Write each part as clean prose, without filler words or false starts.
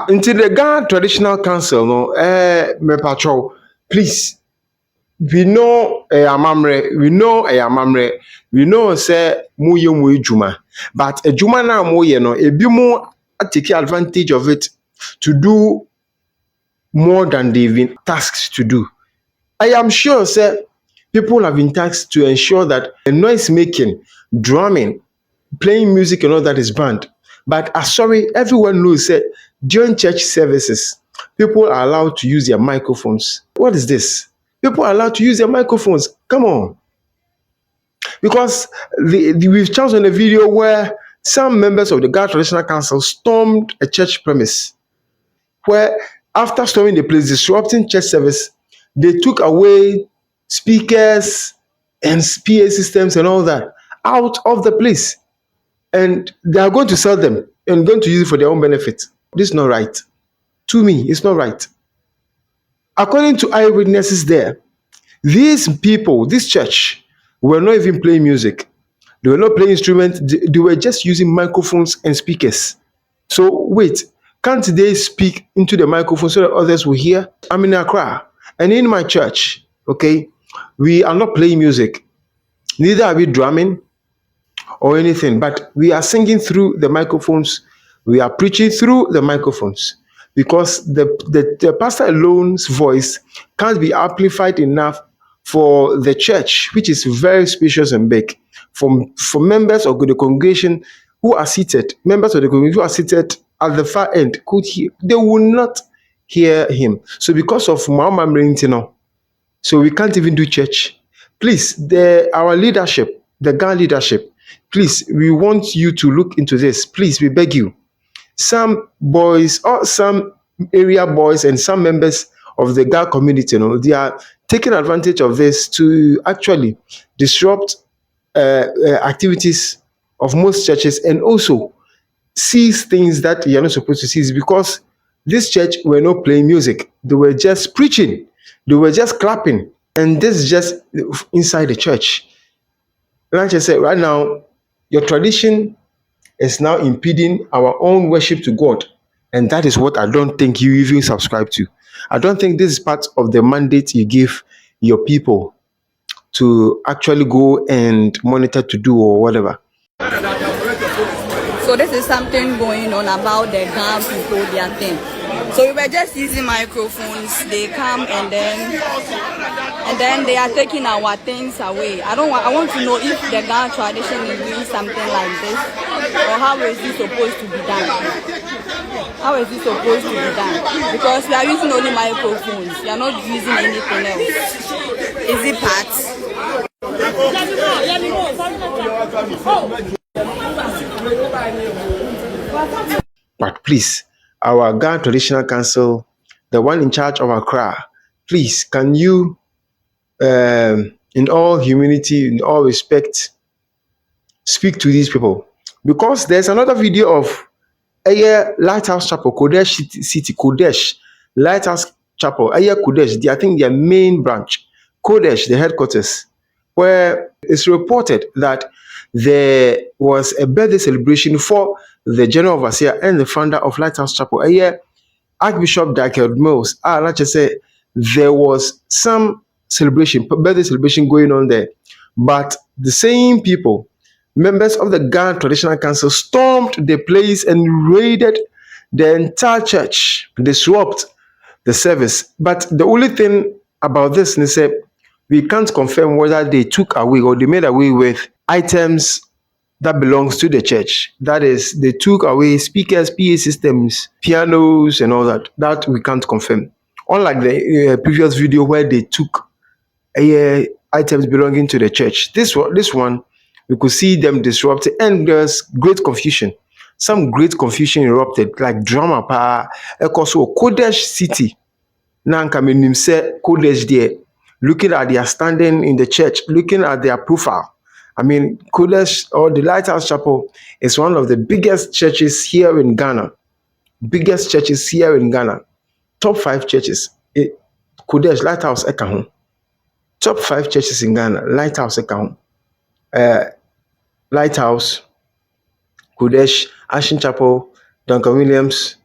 Into the Ghana Traditional Council, no, me patrol, please. We know amamre, we know say muye mu ejuma, but ejuma na muye no, ebi mu take advantage of it to do more than they've been tasked to do. I am sure, sir, people have been tasked to ensure that the noise making, drumming, playing music and all that is banned. But sorry, everyone knows that during church services, people are allowed to use their microphones. What is this? People are allowed to use their microphones. Come on. Because we've chosen a video where some members of the Ghana Traditional Council stormed a church premise where after storming the place, disrupting church service, they took away speakers and PA systems and all that out of the place. And they are going to sell them and going to use it for their own benefit. This is not right. To me, it's not right. According to eyewitnesses there, these people, this church, were not even playing music. They were not playing instruments. They were just using microphones and speakers. So wait, can't they speak into the microphone so that others will hear? I'm in Accra, and in my church, okay, we are not playing music. Neither are we drumming or anything, but we are singing through the microphones. We are preaching through the microphones because the pastor alone's voice can't be amplified enough for the church, which is very spacious and big, for members of the congregation who are seated, members of the congregation who are seated at the far end could hear, they will not hear him. So because of Muhammad Merintino, so we can't even do church. Please, our leadership, the Ghana leadership, please, we want you to look into this. Please, we beg you. Some boys or some area boys and some members of the Ghana community, they are taking advantage of this to actually disrupt activities of most churches and also seize things that you're not supposed to seize because this church were not playing music. They were just preaching. They were just clapping. And this is just inside the church. Like I said, right now, your tradition is now impeding our own worship to God. And that is what I don't think you even subscribe to. I don't think this is part of the mandate you give your people to actually go and monitor to do or whatever. So this is something going on about the Ghana people, their thing. So we were just using microphones. They come and then they are taking our things away. I want to know if the Ghana tradition is doing something like this, or how is it supposed to be done? How is it supposed to be done? Because we are using only microphones. We are not using anything else. Is it part? But please, our Ghana Traditional Council, the one in charge of Accra, please, can you, in all humility, in all respect, speak to these people? Because there's another video of Lighthouse Chapel, qodesh city, qodesh, Lighthouse Chapel, qodesh, I think their main branch, qodesh, the headquarters, where it's reported that there was a birthday celebration for the general overseer and the founder of Lighthouse Chapel, Archbishop Daniel Mills. Like I said, there was some celebration, birthday celebration going on there, but the same people, members of the Ghana Traditional Council, stormed the place and raided the entire church, disrupt the service. But the only thing about this is that we can't confirm whether they took away or they made away with items that belongs to the church. That is, they took away speakers, PA systems, pianos, and all that. That we can't confirm. Unlike the previous video where they took items belonging to the church. This one, we could see them disrupted, and there's great confusion. Some great confusion erupted, like drama pa. Also, qodesh city. Nanka menim say qodesh there. Looking at their standing in the church, looking at their profile. I mean, qodesh or the Lighthouse Chapel is one of the biggest churches here in Ghana. Biggest churches here in Ghana. Top 5 churches. Qodesh, Lighthouse, Ekahon. Top 5 churches in Ghana. Lighthouse, Ekahon. Lighthouse, qodesh, Ashen Chapel, Duncan Williams,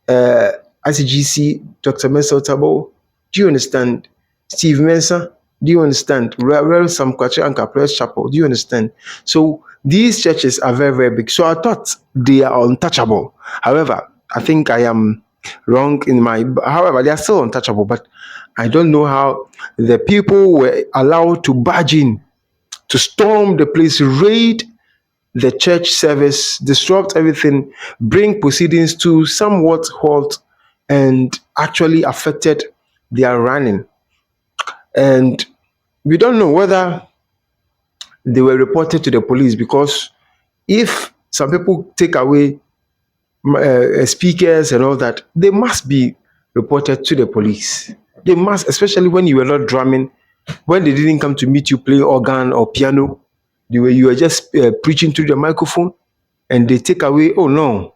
ICGC, Dr. Mensah Tabo. Do you understand? Steve Mensah, do you understand? Reverend Sam Kwache and Lighthouse Chapel, do you understand? So these churches are very, very big. So I thought they are untouchable. However, I think I am wrong in my. However, they are still untouchable, but I don't know how the people were allowed to barge in, to storm the place, raid the church service, disrupt everything, bring proceedings to somewhat halt, and actually affected their running. And we don't know whether they were reported to the police, because if some people take away speakers and all that, they must be reported to the police. They must, especially when you were not drumming, when they didn't come to meet you playing organ or piano, you were just preaching through the microphone, and they take away. Oh no,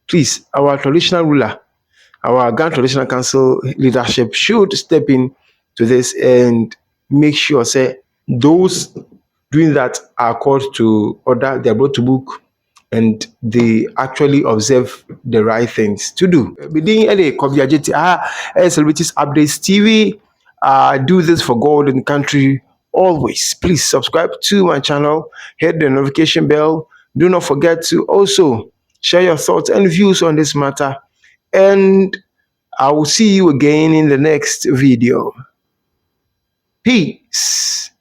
please, our traditional ruler, our Ghana Traditional Council leadership should step in to this and make sure say those doing that are called to order, they are brought to book, and they actually observe the right things to do. Within any celebrities updates TV, do this for God and country always. Please subscribe to my channel, hit the notification bell. Do not forget to also share your thoughts and views on this matter. And I will see you again in the next video. Peace.